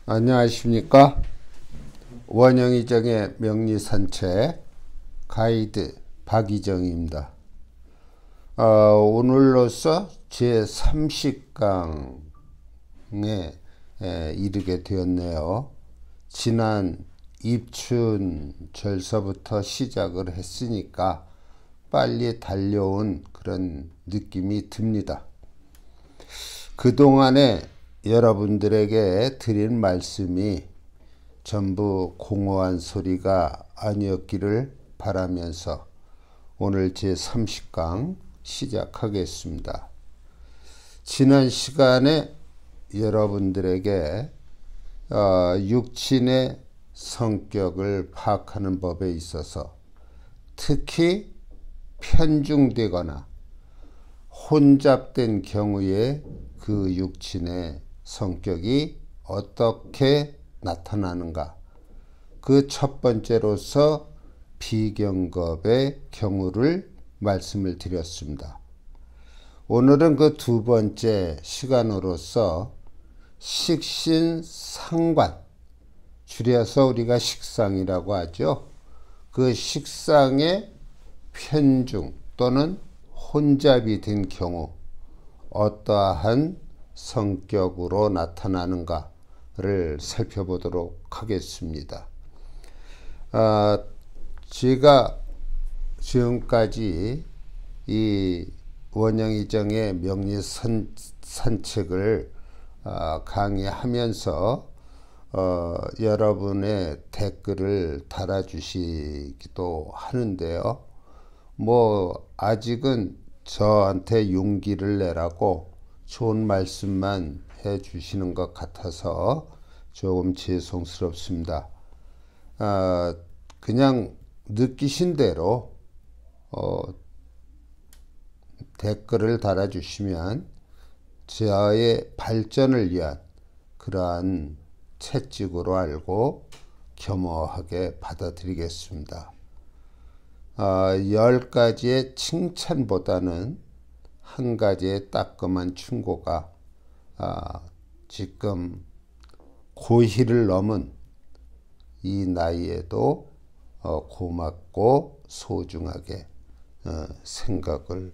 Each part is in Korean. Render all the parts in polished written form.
안녕하십니까. 원영이정의 명리산책 가이드 박이정입니다. 오늘로서 제30강에 이르게 되었네요. 지난 입춘절서부터 시작을 했으니까 빨리 달려온 그런 느낌이 듭니다. 그동안에 여러분들에게 드린 말씀이 전부 공허한 소리가 아니었기를 바라면서 오늘 제30강 시작하겠습니다. 지난 시간에 여러분들에게 육친의 성격을 파악하는 법에 있어서 특히 편중되거나 혼잡된 경우에 그 육친의 성격이 어떻게 나타나는가, 그 첫 번째로서 비경겁의 경우를 말씀을 드렸습니다. 오늘은 그 두 번째 시간으로서 식신상관, 줄여서 우리가 식상이라고 하죠. 그 식상의 편중 또는 혼잡이 된 경우 어떠한 성격으로 나타나는가를 살펴보도록 하겠습니다. 제가 지금까지 이 원영이정의 명리산책을 강의하면서 여러분의 댓글을 달아주시기도 하는데요. 아직은 저한테 용기를 내라고 좋은 말씀만 해 주시는 것 같아서 조금 죄송스럽습니다. 그냥 느끼신 대로 댓글을 달아주시면 저의 발전을 위한 그러한 채찍으로 알고 겸허하게 받아들이겠습니다. 10가지의 칭찬보다는 한 가지의 따끔한 충고가 지금 고희를 넘은 이 나이에도 고맙고 소중하게 생각을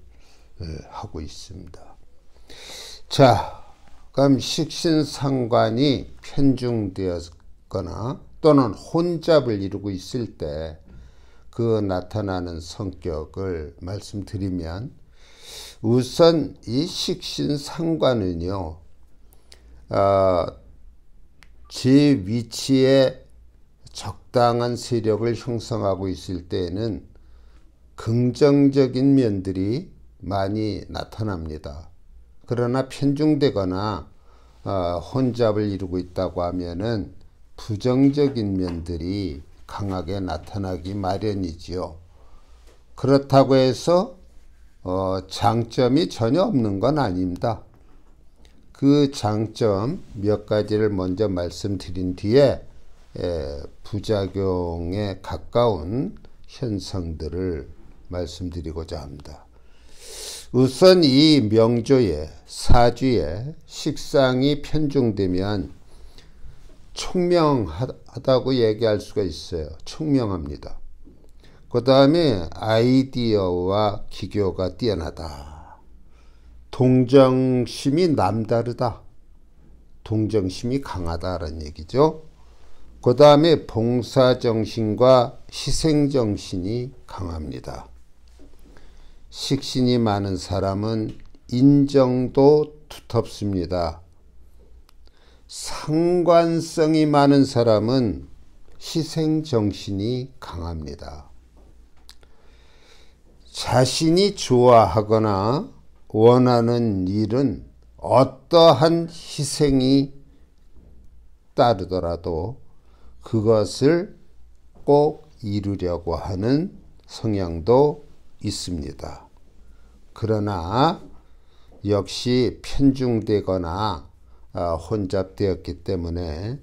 하고 있습니다. 자, 그럼 식신상관이 편중되었거나 또는 혼잡을 이루고 있을 때 그 나타나는 성격을 말씀드리면, 우선 이 식신상관은요, 제 위치에 적당한 세력을 형성하고 있을 때에는 긍정적인 면들이 많이 나타납니다. 그러나 편중되거나 혼잡을 이루고 있다고 하면은 부정적인 면들이 강하게 나타나기 마련이지요. 그렇다고 해서 장점이 전혀 없는 건 아닙니다. 그 장점 몇 가지를 먼저 말씀드린 뒤에 부작용에 가까운 현상들을 말씀드리고자 합니다. 우선 이 명조에, 사주에 식상이 편중되면 총명하다고 얘기할 수가 있어요. 총명합니다. 그 다음에 아이디어와 기교가 뛰어나다. 동정심이 남다르다. 동정심이 강하다라는 얘기죠. 그 다음에 봉사정신과 희생정신이 강합니다. 식신이 많은 사람은 인정도 두텁습니다. 상관성이 많은 사람은 희생정신이 강합니다. 자신이 좋아하거나 원하는 일은 어떠한 희생이 따르더라도 그것을 꼭 이루려고 하는 성향도 있습니다. 그러나 역시 편중되거나 혼잡되었기 때문에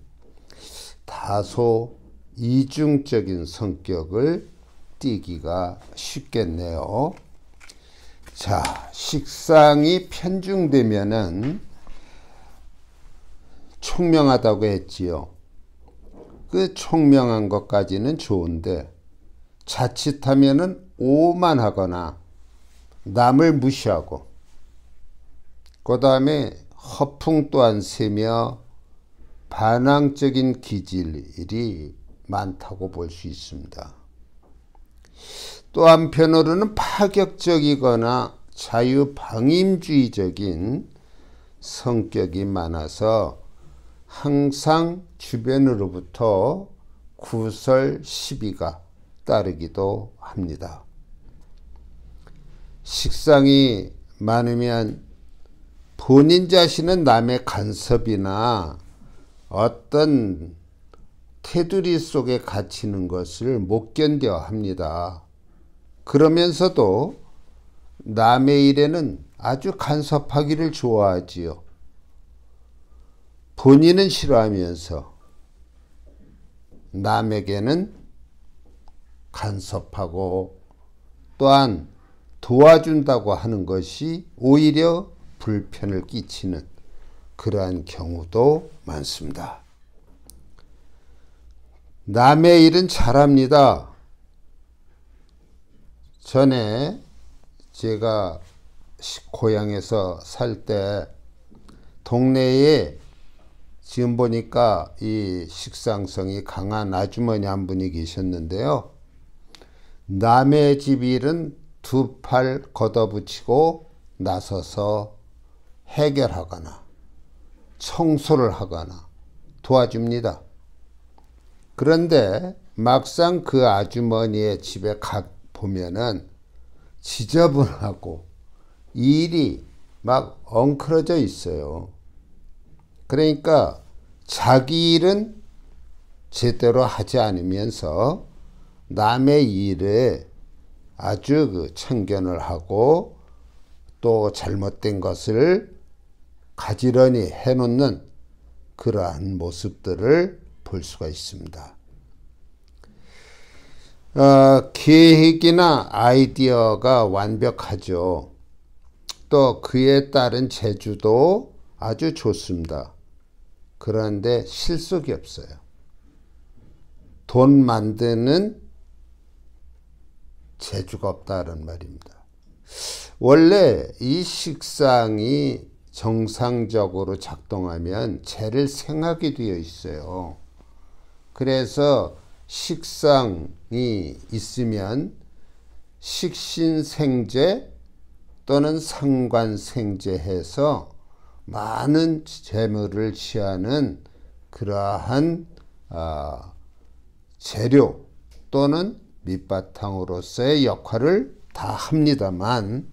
다소 이중적인 성격을 띠기가 쉽겠네요. 자, 식상이 편중되면은 총명하다고 했지요. 그 총명한 것까지는 좋은데 자칫하면은 오만하거나 남을 무시하고 그 다음에 허풍 또한 세며 반항적인 기질이 많다고 볼 수 있습니다. 또 한편으로는 파격적이거나 자유방임주의적인 성격이 많아서 항상 주변으로부터 구설 시비가 따르기도 합니다. 식상이 많으면 본인 자신은 남의 간섭이나 어떤 테두리 속에 갇히는 것을 못 견뎌 합니다. 그러면서도 남의 일에는 아주 간섭하기를 좋아하지요. 본인은 싫어하면서 남에게는 간섭하고 또한 도와준다고 하는 것이 오히려 불편을 끼치는 그러한 경우도 많습니다. 남의 일은 잘합니다. 전에 제가 고향에서 살 때 동네에 지금 보니까 이 식상성이 강한 아주머니 한 분이 계셨는데요. 남의 집 일은 두 팔 걷어붙이고 나서서 해결하거나 청소를 하거나 도와줍니다. 그런데 막상 그 아주머니의 집에 가 보면은 지저분하고 일이 막 엉클어져 있어요. 그러니까 자기 일은 제대로 하지 않으면서 남의 일에 아주 참견을 하고 또 잘못된 것을 가지런히 해놓는 그러한 모습들을 볼 수가 있습니다. 계획이나 아이디어가 완벽하죠. 또 그에 따른 재주도 아주 좋습니다. 그런데 실속이 없어요. 돈 만드는 재주가 없다는 말입니다. 원래 이 식상이 정상적으로 작동하면 재를 생하게 되어 있어요. 그래서 식상이 있으면 식신생재 또는 상관생재해서 많은 재물을 취하는 그러한 재료 또는 밑바탕으로서의 역할을 다 합니다만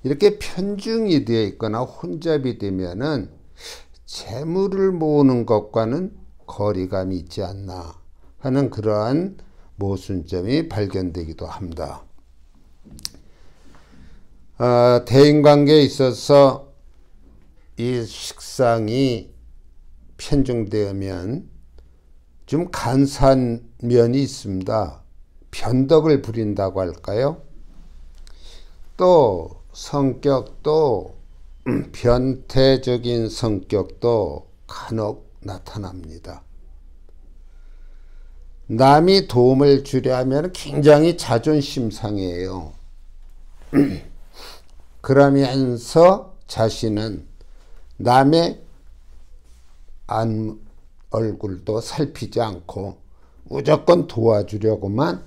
이렇게 편중이 되어 있거나 혼잡이 되면은 재물을 모으는 것과는 거리감이 있지 않나 하는 그러한 모순점이 발견되기도 합니다. 대인관계에 있어서 이 식상이 편중되면 좀 간사한 면이 있습니다. 변덕을 부린다고 할까요? 또 성격도 변태적인 성격도 간혹 나타납니다. 남이 도움을 주려 하면 굉장히 자존심 상해요. 그러면서 자신은 남의 얼굴도 살피지 않고 무조건 도와주려고만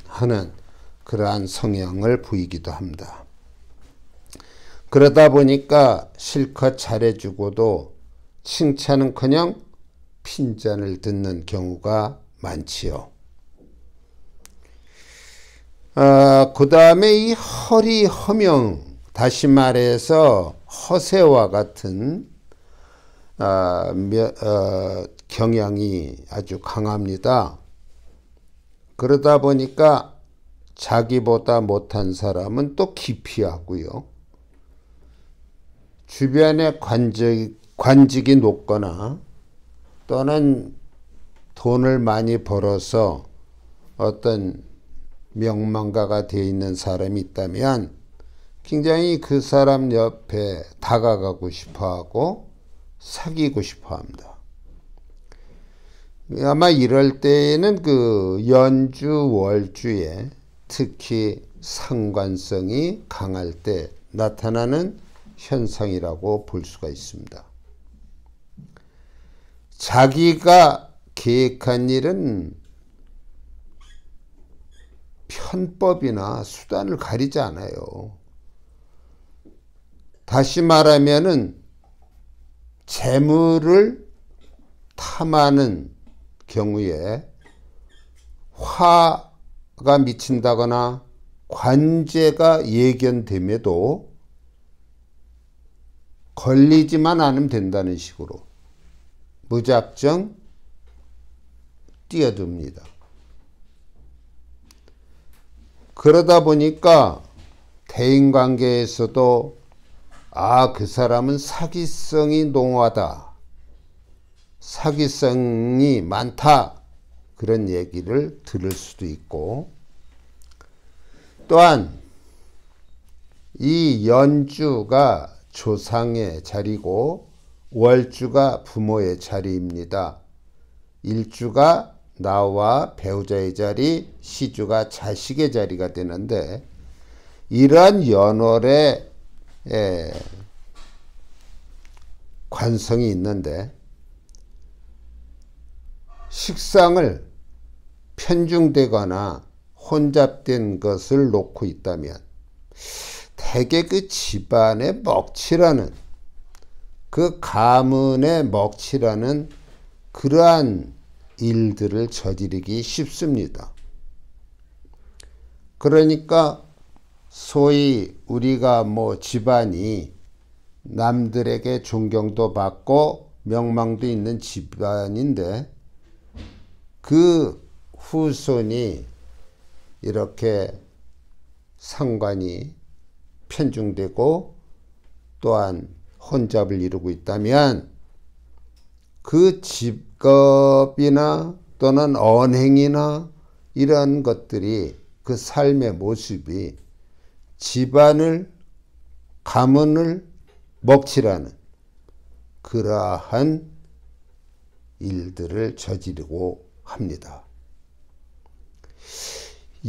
하는 그러한 성향을 보이기도 합니다. 그러다 보니까 실컷 잘해주고도 칭찬은커녕 핀잔을 듣는 경우가 많지요. 그 다음에 이 허리 허명, 다시 말해서 허세와 같은 경향이 아주 강합니다. 그러다 보니까 자기보다 못한 사람은 또 기피하고요. 주변에 관직이 높거나 또는 돈을 많이 벌어서 어떤 명망가가 되어 있는 사람이 있다면 굉장히 그 사람 옆에 다가가고 싶어하고 사귀고 싶어 합니다. 아마 이럴 때에는 그 연주, 월주에 특히 상관성이 강할 때 나타나는 현상이라고 볼 수가 있습니다. 자기가 계획한 일은 편법이나 수단을 가리지 않아요. 다시 말하면은 재물을 탐하는 경우에 화가 미친다거나 관제가 예견됨에도 걸리지만 않으면 된다는 식으로 무작정 뛰어듭니다. 그러다 보니까 대인관계에서도 그 사람은 사기성이 농후하다, 사기성이 많다, 그런 얘기를 들을 수도 있고, 또한 이 연주가 조상의 자리고 월주가 부모의 자리입니다. 일주가 나와 배우자의 자리, 시주가 자식의 자리가 되는데, 이러한 연월의 관성이 있는데 식상을 편중되거나 혼잡된 것을 놓고 있다면 대개 그 집안의 먹칠하는, 그 가문의 먹칠하는 그러한 일들을 저지르기 쉽습니다. 그러니까 소위 우리가 집안이 남들에게 존경도 받고 명망도 있는 집안인데 그 후손이 이렇게 상관이 편중되고 또한 혼잡을 이루고 있다면 그 직업이나 또는 언행이나 이런 것들이, 그 삶의 모습이 집안을, 가문을 먹칠하는 그러한 일들을 저지르고 합니다.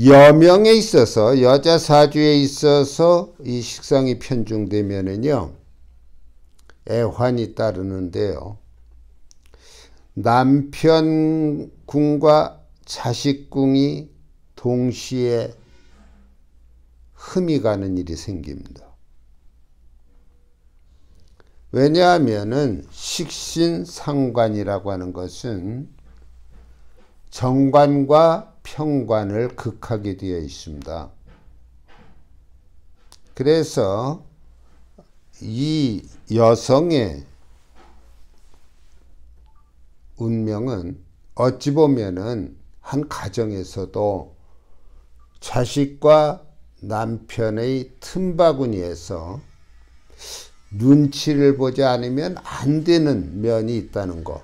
여명에 있어서, 여자 사주에 있어서 이 식상이 편중되면은요, 애환이 따르는데요. 남편궁과 자식궁이 동시에 흠이 가는 일이 생깁니다. 왜냐하면은 식신상관이라고 하는 것은 정관과 평관을 극하게 되어 있습니다. 그래서 이 여성의 운명은 어찌 보면은 한 가정에서도 자식과 남편의 틈바구니에서 눈치를 보지 않으면 안 되는 면이 있다는 거.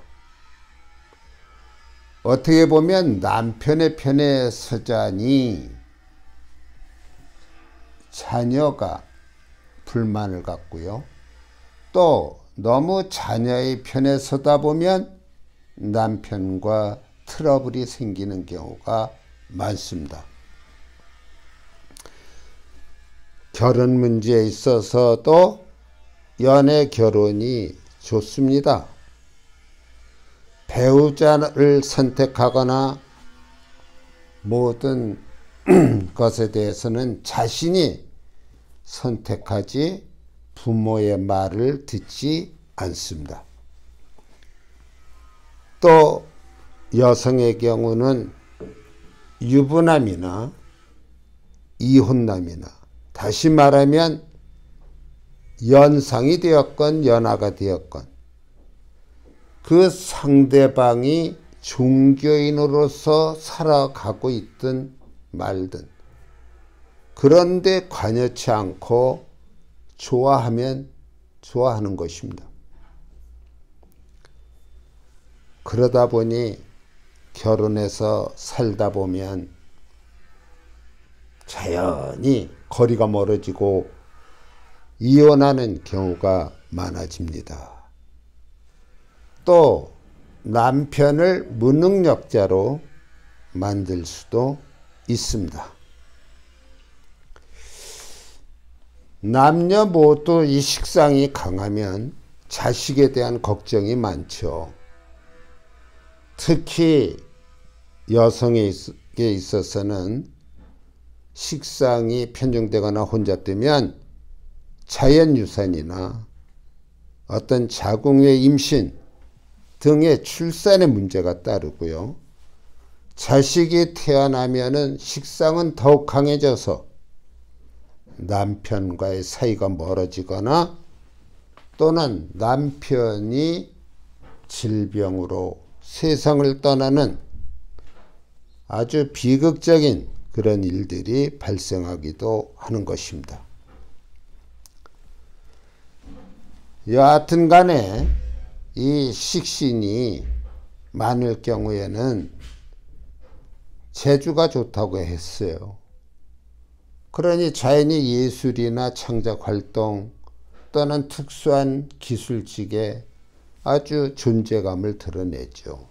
어떻게 보면 남편의 편에 서자니 자녀가 불만을 갖고요. 또 너무 자녀의 편에 서다 보면 남편과 트러블이 생기는 경우가 많습니다. 결혼 문제에 있어서도 연애 결혼이 좋습니다. 배우자를 선택하거나 모든 것에 대해서는 자신이 선택하지 부모의 말을 듣지 않습니다. 또 여성의 경우는 유부남이나 이혼남이나, 다시 말하면 연상이 되었건 연하가 되었건 그 상대방이 종교인으로서 살아가고 있든 말든 그런데 관여치 않고 좋아하면 좋아하는 것입니다. 그러다 보니 결혼해서 살다 보면 자연히 거리가 멀어지고 이혼하는 경우가 많아집니다. 또 남편을 무능력자로 만들 수도 있습니다. 남녀 모두 이 식상이 강하면 자식에 대한 걱정이 많죠. 특히 여성에게 있어서는 식상이 편중되거나 혼잡되면 자연유산이나 어떤 자궁 외 임신 등의 출산에 문제가 따르고요. 자식이 태어나면은 식상은 더욱 강해져서 남편과의 사이가 멀어지거나 또는 남편이 질병으로 세상을 떠나는 아주 비극적인 그런 일들이 발생하기도 하는 것입니다. 여하튼 간에 이 식신이 많을 경우에는 재주가 좋다고 했어요. 그러니 자연히 예술이나 창작 활동 또는 특수한 기술직에 아주 존재감을 드러내죠.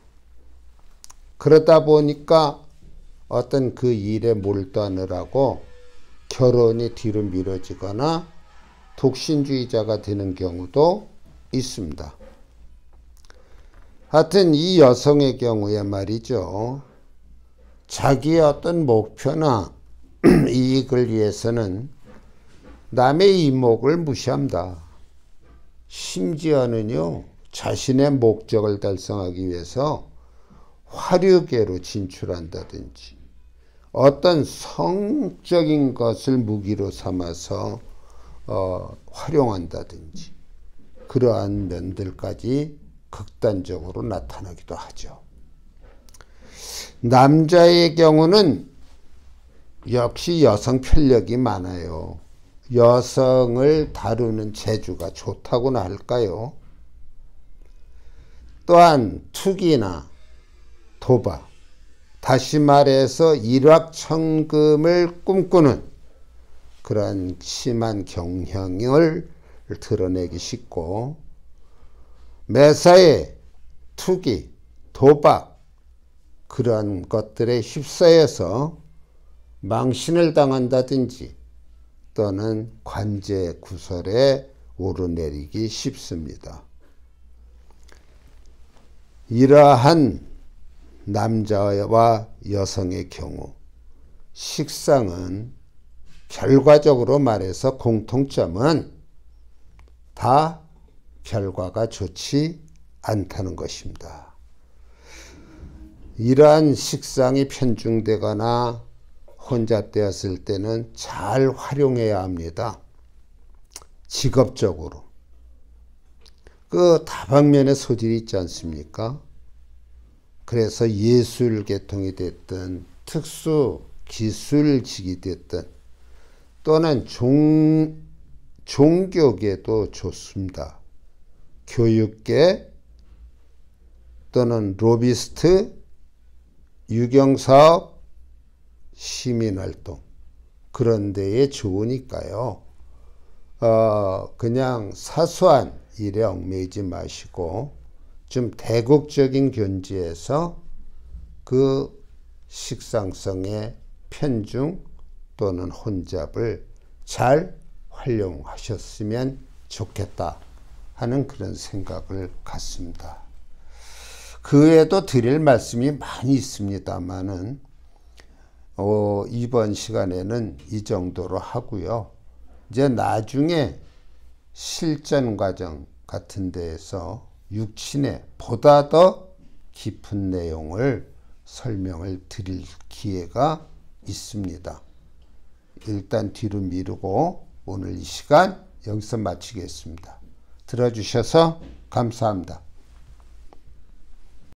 그러다 보니까 어떤 그 일에 몰두하느라고 결혼이 뒤로 미뤄지거나 독신주의자가 되는 경우도 있습니다. 하여튼 이 여성의 경우에 말이죠. 자기의 어떤 목표나 이익을 위해서는 남의 이목을 무시합니다. 심지어는요, 자신의 목적을 달성하기 위해서 화류계로 진출한다든지 어떤 성적인 것을 무기로 삼아서 활용한다든지 그러한 면들까지 극단적으로 나타나기도 하죠. 남자의 경우는 역시 여성 편력이 많아요. 여성을 다루는 재주가 좋다고나 할까요? 또한 투기나 도박, 다시 말해서 일확천금을 꿈꾸는 그런 심한 경향을 드러내기 쉽고, 매사에 투기, 도박 그런 것들에 휩싸여서 망신을 당한다든지 또는 관제 구설에 오르내리기 쉽습니다. 이러한 남자와 여성의 경우 식상은 결과적으로 말해서 공통점은 다 결과가 좋지 않다는 것입니다. 이러한 식상이 편중되거나 혼잡되었을 때는 잘 활용해야 합니다. 직업적으로. 그 다방면의 소질이 있지 않습니까? 그래서 예술 계통이 됐든 특수 기술직이 됐든 또는 종교계도 좋습니다. 교육계 또는 로비스트, 유경사업, 시민활동 그런 데에 좋으니까요. 그냥 사소한 일에 얽매이지 마시고 좀 대국적인 견지에서 그 식상성의 편중 또는 혼잡을 잘 활용하셨으면 좋겠다 하는 그런 생각을 갖습니다. 그 외에도 드릴 말씀이 많이 있습니다만은 이번 시간에는 이 정도로 하고요. 이제 나중에 실전 과정 같은 데에서 육친의 보다 더 깊은 내용을 설명을 드릴 기회가 있습니다. 일단 뒤로 미루고 오늘 이 시간 여기서 마치겠습니다. 들어주셔서 감사합니다.